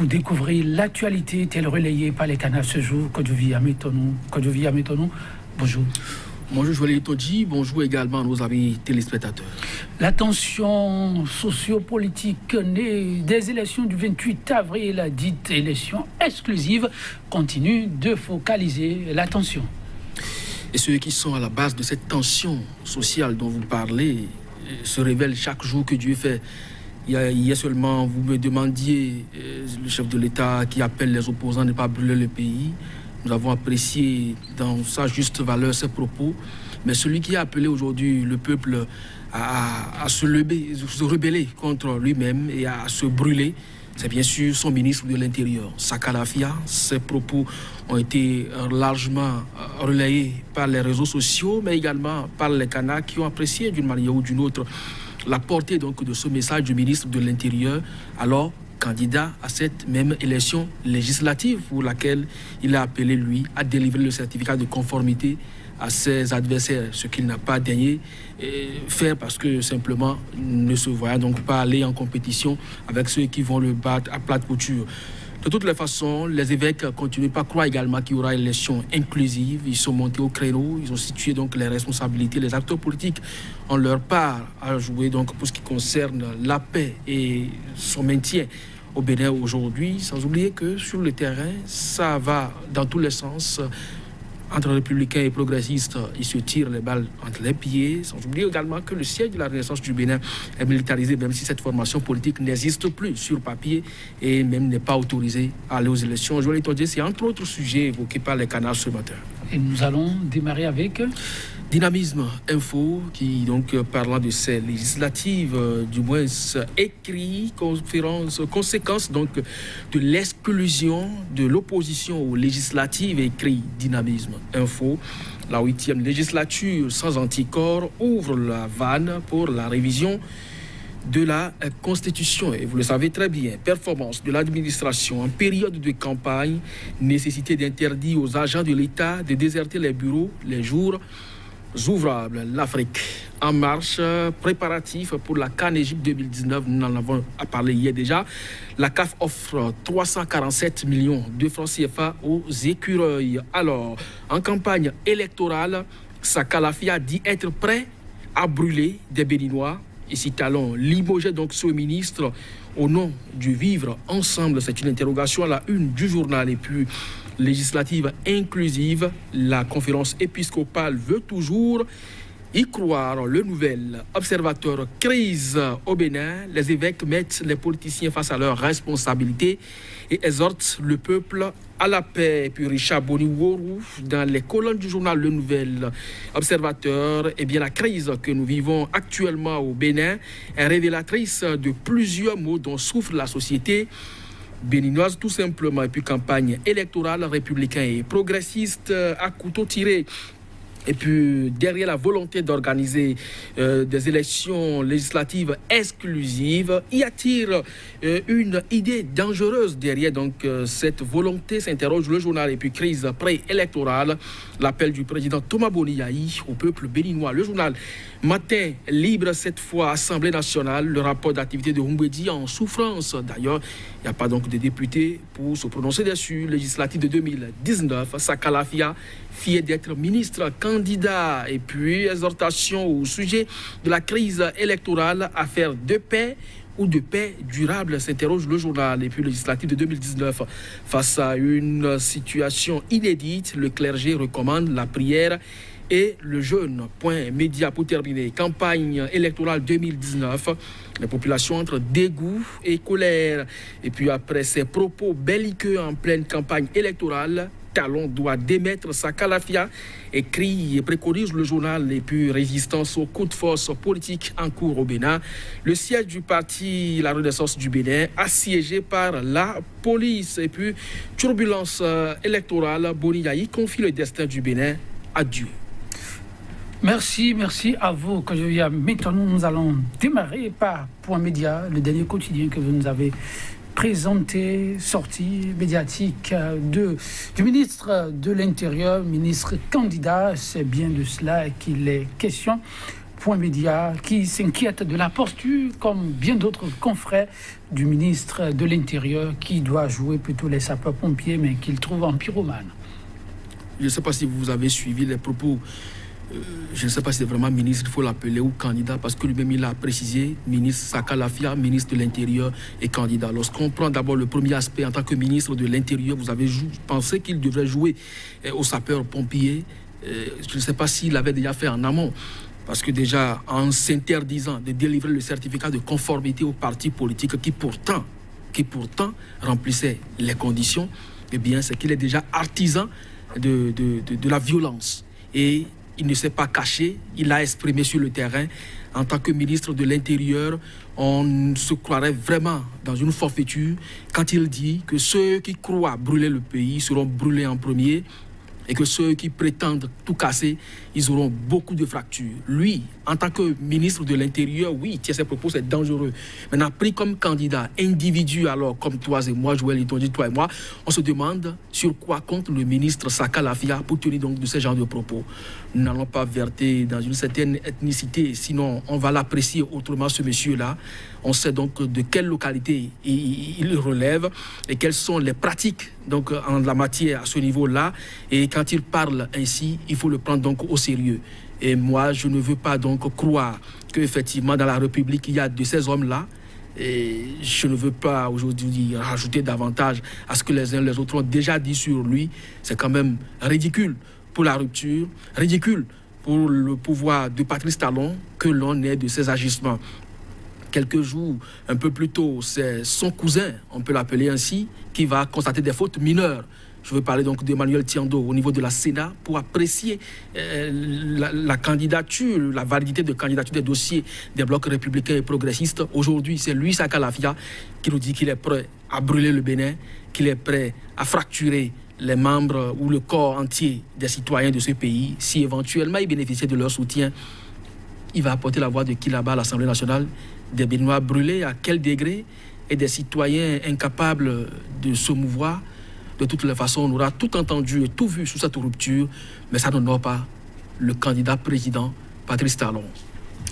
pour découvrir l'actualité telle relayée par les canaux ce jour. Kodjovi Ametonou, bonjour. Bonjour Joël Todji, bonjour également à nos amis téléspectateurs. La tension sociopolitique née des élections du 28 avril, la dite élection exclusive, continue de focaliser l'attention. Et ceux qui sont à la base de cette tension sociale dont vous parlez se révèlent chaque jour que Dieu fait. Hier seulement, vous me demandiez, le chef de l'État qui appelle les opposants à ne pas brûler le pays. Nous avons apprécié dans sa juste valeur ses propos. Mais celui qui a appelé aujourd'hui le peuple à se rebeller contre lui-même et à se brûler, c'est bien sûr son ministre de l'Intérieur, Sakalafia. Ses propos ont été largement relayés par les réseaux sociaux, mais également par les canaux qui ont apprécié d'une manière ou d'une autre la portée donc de ce message du ministre de l'Intérieur, alors candidat à cette même élection législative pour laquelle il a appelé, lui, à délivrer le certificat de conformité à ses adversaires, ce qu'il n'a pas daigné faire parce que simplement ne se voyait donc pas aller en compétition avec ceux qui vont le battre à plate couture. De toutes les façons, les évêques continuent pas à croire également qu'il y aura une élection inclusive. Ils sont montés au créneau, ils ont situé donc les responsabilités. Les acteurs politiques ont leur part à jouer donc pour ce qui concerne la paix et son maintien au Bénin aujourd'hui. Sans oublier que sur le terrain, ça va dans tous les sens. Entre républicains et progressistes, ils se tirent les balles entre les pieds. Sans oublier également que le siège de la Renaissance du Bénin est militarisé, même si cette formation politique n'existe plus sur papier et même n'est pas autorisée à aller aux élections. Je voulais te dire, c'est entre autres sujets évoqués par les canaux ce matin. Et nous allons démarrer avec Dynamisme Info, qui donc parlant de ces législatives, du moins écrit, conséquence donc de l'exclusion de l'opposition aux législatives, écrit Dynamisme Info. La 8e législature sans anticorps ouvre la vanne pour la révision de la Constitution. Et vous le savez très bien, performance de l'administration en période de campagne, nécessité d'interdire aux agents de l'État de déserter les bureaux les jours ouvrables. L'Afrique en marche, préparatif pour la CAN Égypte 2019, nous en avons parlé hier déjà. La CAF offre 347 millions de francs CFA aux écureuils. Alors, en campagne électorale, Sakalafia dit être prêt à brûler des Béninois. Ici, talons limogé donc ce ministre au nom du vivre ensemble. C'est une interrogation à la une du journal. Et puis, législative inclusive, la conférence épiscopale veut toujours y croire. Le nouvel observateur crise au Bénin. Les évêques mettent les politiciens face à leurs responsabilités et exhortent le peuple à la paix. Et puis Richard Boniworou, dans les colonnes du journal Le Nouvel Observateur, eh bien la crise que nous vivons actuellement au Bénin est révélatrice de plusieurs maux dont souffre la société béninoise tout simplement. Et puis campagne électorale, républicain et progressiste à couteau tiré. Et puis, derrière la volonté d'organiser des élections législatives exclusives, y a-t-il une idée dangereuse derrière donc, cette volonté, s'interroge le journal. Et puis, crise préélectorale, l'appel du président Thomas Boniaï au peuple béninois. Le journal Matin libre, cette fois, Assemblée nationale, le rapport d'activité de Humbedi en souffrance. D'ailleurs, il n'y a pas donc de députés pour se prononcer dessus. Législative de 2019, Sakalafia, fier d'être ministre, candidat. Et puis, exhortation au sujet de la crise électorale, affaire de paix ou de paix durable, s'interroge le journal. Et puis, législative de 2019, face à une situation inédite, le clergé recommande la prière et le jeûne. Point média pour terminer. Campagne électorale 2019. Les populations entre dégoût et colère. Et puis après ces propos belliqueux en pleine campagne électorale, Talon doit démettre Sakalafia, écrit et préconise le journal. Et puis résistance aux coups de force politique en cours au Bénin. Le siège du parti La Renaissance du Bénin assiégé par la police. Et puis turbulence électorale, Boniaï confie le destin du Bénin à Dieu. Merci à vous. Maintenant, nous allons démarrer par Point Média, le dernier quotidien que vous nous avez présenté, sortie médiatique du ministre de l'Intérieur, ministre candidat. C'est bien de cela qu'il est question Point Média, qui s'inquiète de la posture, comme bien d'autres confrères, du ministre de l'Intérieur, qui doit jouer plutôt les sapeurs-pompiers, mais qu'il trouve en pyromane. Je ne sais pas si vous avez suivi les propos. Je ne sais pas si c'est vraiment ministre, il faut l'appeler, ou candidat, parce que lui-même il a précisé, ministre Saka Lafia, ministre de l'Intérieur et candidat. Lorsqu'on prend d'abord le premier aspect, en tant que ministre de l'Intérieur, vous avez pensé qu'il devrait jouer aux sapeurs-pompiers. Je ne sais pas s'il l'avait déjà fait en amont. Parce que déjà, en s'interdisant de délivrer le certificat de conformité aux partis politiques qui pourtant remplissaient les conditions, eh bien, c'est qu'il est déjà artisan de la violence. Et il ne s'est pas caché, il a exprimé sur le terrain. En tant que ministre de l'Intérieur, on se croirait vraiment dans une forfaiture quand il dit que ceux qui croient brûler le pays seront brûlés en premier, et que ceux qui prétendent tout casser, ils auront beaucoup de fractures. Lui, en tant que ministre de l'Intérieur, oui, tiens, ses propos, c'est dangereux. Maintenant, pris comme candidat, individu, alors, comme toi et moi, Joël Itondi, toi et moi, on se demande sur quoi compte le ministre Saka Lafia pour tenir donc de ce genre de propos. Nous n'allons pas verter dans une certaine ethnicité, sinon on va l'apprécier autrement, ce monsieur-là. On sait donc de quelle localité il relève et quelles sont les pratiques donc, en la matière à ce niveau-là. Et quand il parle ainsi, il faut le prendre donc au sérieux. Et moi, je ne veux pas donc croire qu'effectivement, dans la République, il y a de ces hommes-là. Et je ne veux pas aujourd'hui rajouter davantage à ce que les uns et les autres ont déjà dit sur lui. C'est quand même ridicule pour la rupture, ridicule pour le pouvoir de Patrice Talon que l'on ait de ces agissements. Quelques jours, un peu plus tôt, c'est son cousin, on peut l'appeler ainsi, qui va constater des fautes mineures. Je veux parler donc d'Emmanuel Tiando au niveau de la Sénat pour apprécier la candidature, la validité de candidature des dossiers des blocs républicains et progressistes. Aujourd'hui, c'est lui, Saka Lafia, qui nous dit qu'il est prêt à brûler le Bénin, qu'il est prêt à fracturer les membres ou le corps entier des citoyens de ce pays. Si éventuellement il bénéficiait de leur soutien, il va apporter la voix de qui là-bas à l'Assemblée nationale? Des Béninois brûlés, à quel degré? Et des citoyens incapables de se mouvoir. De toutes les façons, on aura tout entendu et tout vu sous cette rupture, mais ça n'honore pas le candidat président Patrice Talon.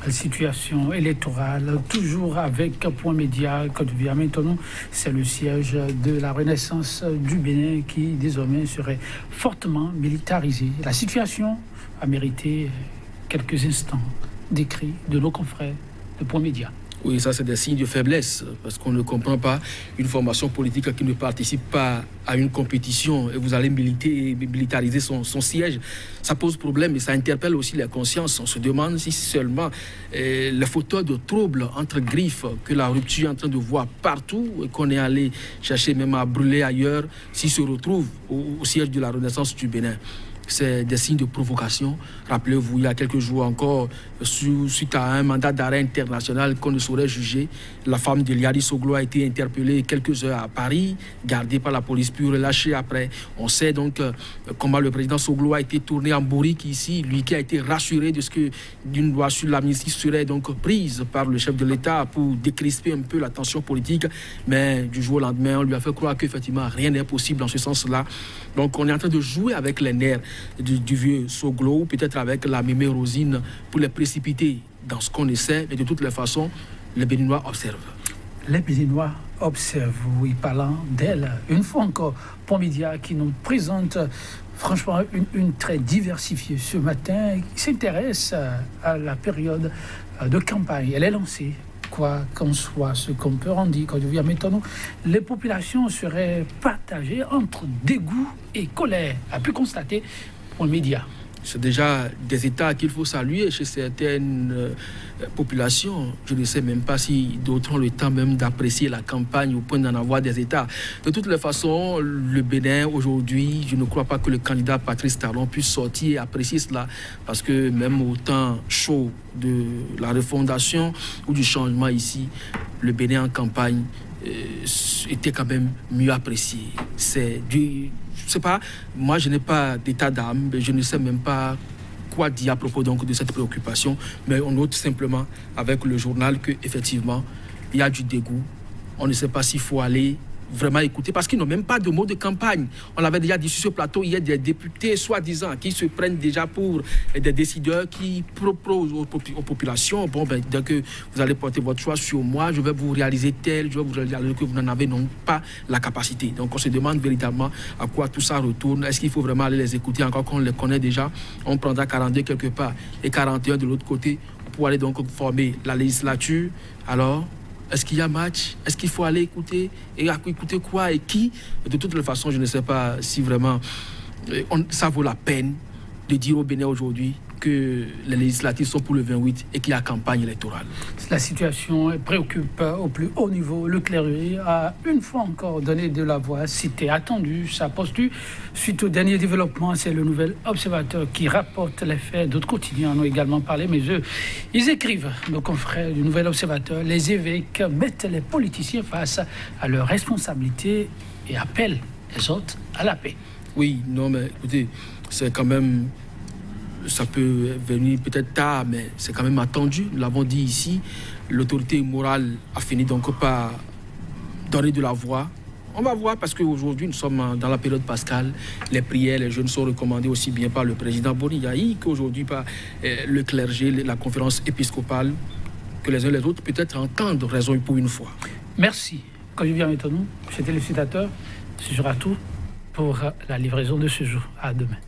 La situation électorale, toujours avec Point Média, Côte d'Ivoire. Maintenant, c'est le siège de la Renaissance du Bénin qui désormais serait fortement militarisé. La situation a mérité quelques instants d'écrit de nos confrères de Point Média. Oui, ça c'est des signes de faiblesse, parce qu'on ne comprend pas une formation politique qui ne participe pas à une compétition et vous allez militariser son siège. Ça pose problème et ça interpelle aussi les consciences. On se demande si seulement les fauteurs de troubles entre griffes que la rupture est en train de voir partout et qu'on est allé chercher même à brûler ailleurs, s'ils se retrouvent au siège de la Renaissance du Bénin. C'est des signes de provocation. Rappelez-vous, il y a quelques jours encore, suite à un mandat d'arrêt international qu'on ne saurait juger, la femme de Liadi Soglo a été interpellée quelques heures à Paris, gardée par la police, puis relâchée après. On sait donc comment le président Soglo a été tourné en bourrique ici, lui qui a été rassuré de ce que d'une loi sur l'amnistie serait donc prise par le chef de l'État pour décrisper un peu la tension politique. Mais du jour au lendemain, on lui a fait croire qu'effectivement rien n'est possible dans ce sens-là. Donc on est en train de jouer avec les nerfs du vieux Soglo, peut-être avec la mémé Rosine, pour les précipiter dans ce qu'on essaie, mais de toutes les façons, les Béninois observent. Les Béninois observent, oui, parlant d'elle. Une fois encore, Point Média qui nous présente franchement une très diversifiée ce matin, qui s'intéresse à la période de campagne. Elle est lancée. Quoi qu'en soit ce qu'on peut en dire, quand je viens maintenant, les populations seraient partagées entre dégoût et colère, a pu constater Point Média. C'est déjà des états qu'il faut saluer chez certaines populations. Je ne sais même pas si d'autres ont le temps même d'apprécier la campagne au point d'en avoir des états. De toutes les façons, le Bénin aujourd'hui, je ne crois pas que le candidat Patrice Talon puisse sortir et apprécier cela, parce que même au temps chaud de la refondation ou du changement ici, le Bénin en campagne était quand même mieux apprécié. C'est du... Je ne sais pas, moi je n'ai pas d'état d'âme, je ne sais même pas quoi dire à propos donc de cette préoccupation, mais on note simplement avec le journal qu'effectivement, il y a du dégoût. On ne sait pas s'il faut aller vraiment écouter parce qu'ils n'ont même pas de mot de campagne. On l'avait déjà dit sur ce plateau, il y a des députés soi-disant qui se prennent déjà pour des décideurs qui proposent aux populations, bon, ben, dès que vous allez porter votre choix sur moi, je vais vous réaliser tel, je vais vous réaliser que vous n'en avez non pas la capacité. Donc on se demande véritablement à quoi tout ça retourne. Est-ce qu'il faut vraiment aller les écouter encore qu'on les connaît déjà? On prendra 42 quelque part et 41 de l'autre côté pour aller donc former la législature. Alors, est-ce qu'il y a match? Est-ce qu'il faut aller écouter? Et écouter quoi et qui? De toute façon, je ne sais pas si vraiment ça vaut la peine de dire au Bénin aujourd'hui que les législatives sont pour le 28 et qu'il y a campagne électorale. La situation préoccupe au plus haut niveau. Le clergé a une fois encore donné de la voix. C'était attendu, sa posture. Suite au dernier développement, c'est le Nouvel Observateur qui rapporte les faits. D'autres quotidiens en ont également parlé, mais eux, ils écrivent, nos confrères du Nouvel Observateur, les évêques mettent les politiciens face à leurs responsabilités et appellent les autres à la paix. Oui, non, mais écoutez, c'est quand même... Ça peut venir peut-être tard, mais c'est quand même attendu. Nous l'avons dit ici, l'autorité morale a fini donc par donner de la voix. On va voir parce qu'aujourd'hui, nous sommes dans la période pascale. Les prières, les jeûnes sont recommandés aussi bien par le président Boniaï qu'aujourd'hui par le clergé, la conférence épiscopale, que les uns les autres peut-être entendent raison pour une fois. Merci. Quand je viens avec nous, chers téléspectateurs, ce sera tout pour la livraison de ce jour. À demain.